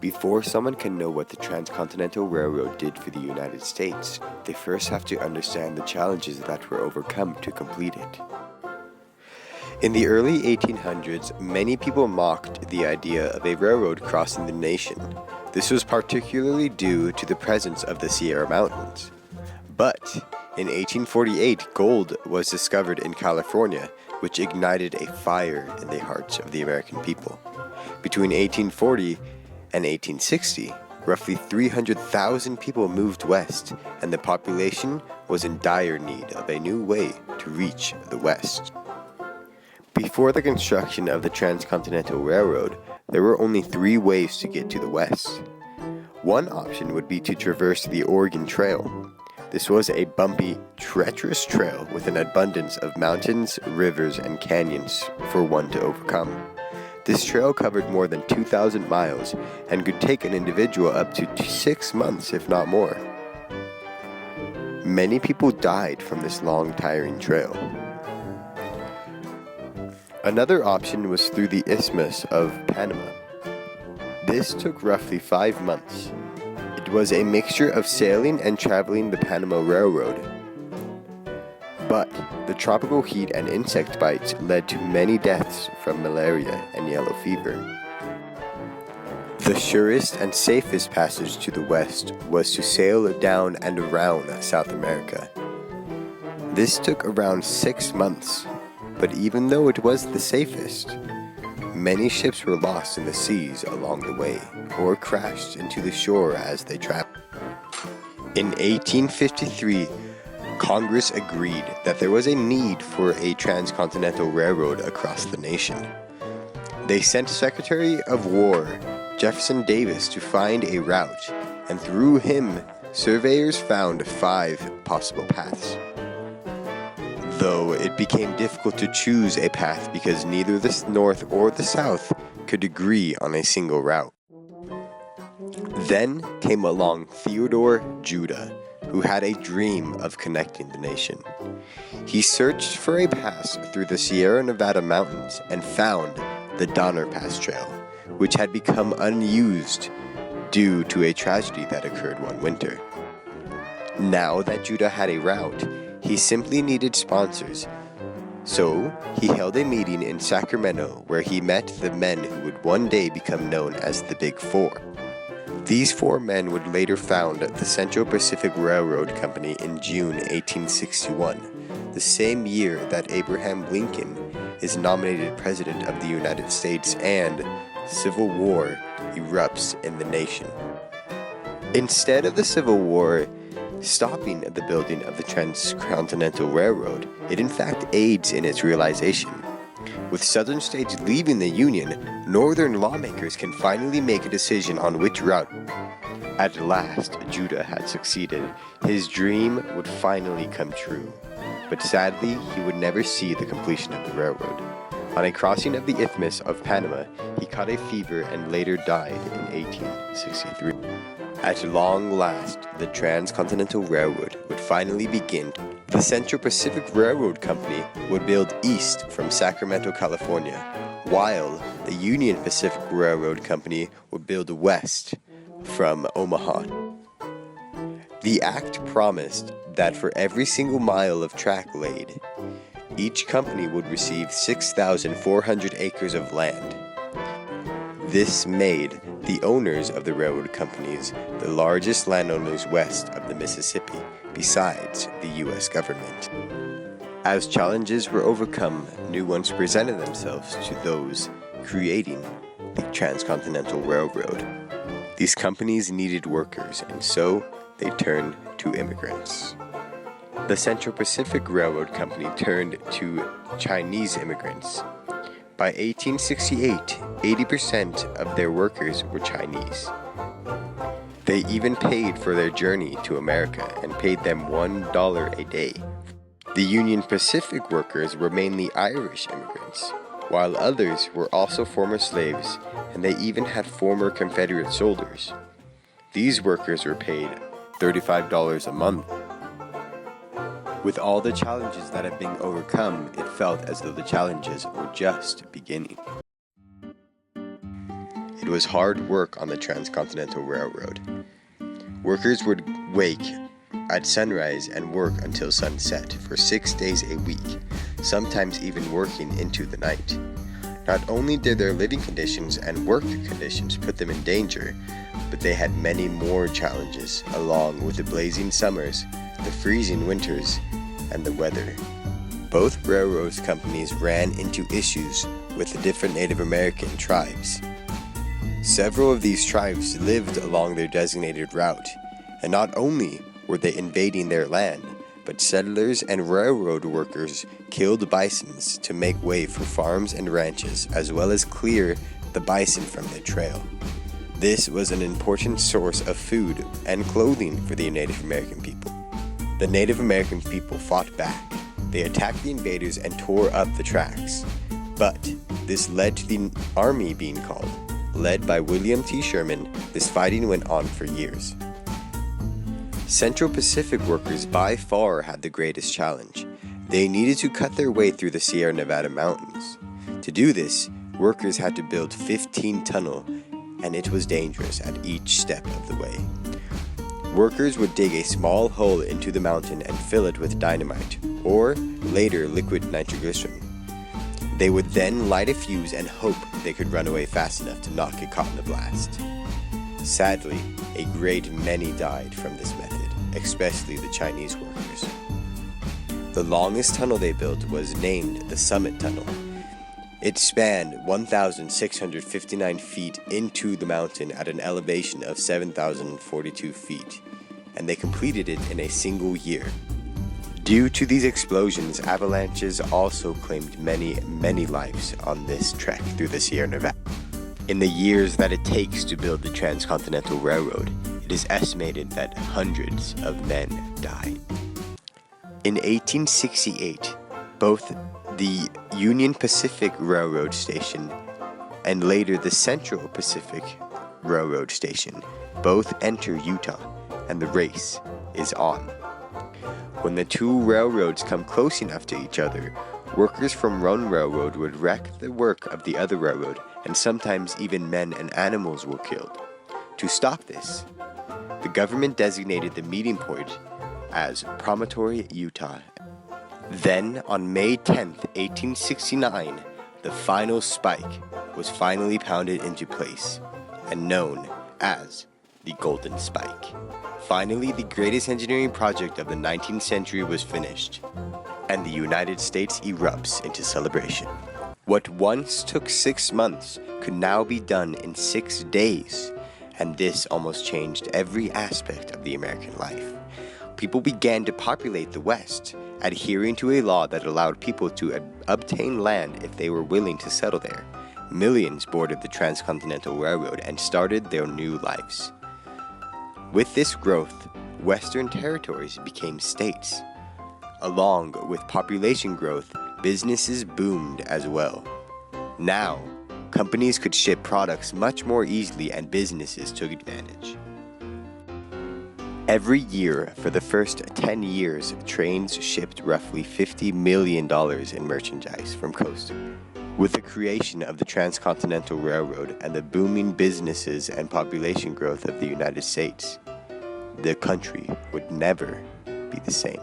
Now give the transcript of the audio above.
Before someone can know what the Transcontinental Railroad did for the United States, they first have to understand the challenges that were overcome to complete it. In the early 1800s, many people mocked the idea of a railroad crossing the nation. This was particularly due to the presence of the Sierra Mountains. But in 1848, gold was discovered in California, which ignited a fire in the hearts of the American people. Between 1840 and 1860, roughly 300,000 people moved west, and the population was in dire need of a new way to reach the west. Before the construction of the Transcontinental Railroad, there were only 3 ways to get to the west. One option would be to traverse the Oregon Trail. This was a bumpy, treacherous trail with an abundance of mountains, rivers, and canyons for one to overcome. This trail covered more than 2,000 miles and could take an individual up to 6 months, if not more. Many people died from this long, tiring trail. Another option was through the Isthmus of Panama. This took roughly 5 months. It was a mixture of sailing and traveling the Panama Railroad. But the tropical heat and insect bites led to many deaths from malaria and yellow fever. The surest and safest passage to the west was to sail down and around South America. This took around 6 months, but even though it was the safest, many ships were lost in the seas along the way or crashed into the shore as they traveled. In 1853, Congress agreed that there was a need for a transcontinental railroad across the nation. They sent Secretary of War Jefferson Davis to find a route, and through him, surveyors found 5 possible paths. Though it became difficult to choose a path because neither the North or the South could agree on a single route. Then came along Theodore Judah, who had a dream of connecting the nation. He searched for a pass through the Sierra Nevada mountains and found the Donner Pass Trail, which had become unused due to a tragedy that occurred one winter. Now that Judah had a route, he simply needed sponsors. So he held a meeting in Sacramento where he met the men who would one day become known as the Big Four. These 4 men would later found the Central Pacific Railroad Company in June 1861, the same year that Abraham Lincoln is nominated President of the United States and Civil War erupts in the nation. Instead of the Civil War stopping the building of the Transcontinental Railroad, it in fact aids in its realization. With southern states leaving the Union, northern lawmakers can finally make a decision on which route. At last, Judah had succeeded. His dream would finally come true. But sadly, he would never see the completion of the railroad. On a crossing of the Isthmus of Panama, he caught a fever and later died in 1863. At long last, the Transcontinental Railroad would finally begin. The Central Pacific Railroad Company would build east from Sacramento, California, while the Union Pacific Railroad Company would build west from Omaha. The act promised that for every single mile of track laid, each company would receive 6,400 acres of land. This made the owners of the railroad companies the largest landowners west of the Mississippi, besides the U.S. government. As challenges were overcome, new ones presented themselves to those creating the Transcontinental Railroad. These companies needed workers, and so they turned to immigrants. The Central Pacific Railroad Company turned to Chinese immigrants. By 1868, 80% of their workers were Chinese. They even paid for their journey to America and paid them $1 a day. The Union Pacific workers were mainly Irish immigrants, while others were also former slaves, and they even had former Confederate soldiers. These workers were paid $35 a month. With all the challenges that have been overcome, it felt as though the challenges were just beginning. It was hard work on the Transcontinental Railroad. Workers would wake at sunrise and work until sunset for 6 days a week, sometimes even working into the night. Not only did their living conditions and work conditions put them in danger, but they had many more challenges, along with the blazing summers, the freezing winters, and the weather. Both railroad companies ran into issues with the different Native American tribes. Several of these tribes lived along their designated route, and not only were they invading their land, but settlers and railroad workers killed bisons to make way for farms and ranches, as well as clear the bison from their trail. This was an important source of food and clothing for the Native American people. The Native American people fought back. They attacked the invaders and tore up the tracks. But this led to the army being called. Led by William T. Sherman, this fighting went on for years. Central Pacific workers by far had the greatest challenge. They needed to cut their way through the Sierra Nevada mountains. To do this, workers had to build 15 tunnels, and it was dangerous at each step of the way. Workers would dig a small hole into the mountain and fill it with dynamite, or later liquid nitroglycerin. They would then light a fuse and hope they could run away fast enough to not get caught in the blast. Sadly, a great many died from this method, especially the Chinese workers. The longest tunnel they built was named the Summit Tunnel. It spanned 1,659 feet into the mountain at an elevation of 7,042 feet, and they completed it in a single year. Due to these explosions, avalanches also claimed many lives on this trek through the Sierra Nevada. In the years that it takes to build the Transcontinental Railroad, it is estimated that hundreds of men died. In 1868, both the Union Pacific Railroad Station and later the Central Pacific Railroad Station both enter Utah, and the race is on. When the two railroads come close enough to each other, workers from one railroad would wreck the work of the other railroad, and sometimes even men and animals were killed. To stop this, the government designated the meeting point as Promontory, Utah. Then, on May 10, 1869, the final spike was finally pounded into place and known as the Golden Spike. Finally, the greatest engineering project of the 19th century was finished, and the United States erupts into celebration. What once took 6 months could now be done in 6 days, and this almost changed every aspect of the American life. People began to populate the West, adhering to a law that allowed people to obtain land if they were willing to settle there. Millions boarded the Transcontinental Railroad and started their new lives. With this growth, Western territories became states. Along with population growth, businesses boomed as well. Now, companies could ship products much more easily and businesses took advantage. Every year, for the first 10 years, trains shipped roughly $50 million in merchandise from coast. With the creation of the Transcontinental Railroad and the booming businesses and population growth of the United States, the country would never be the same.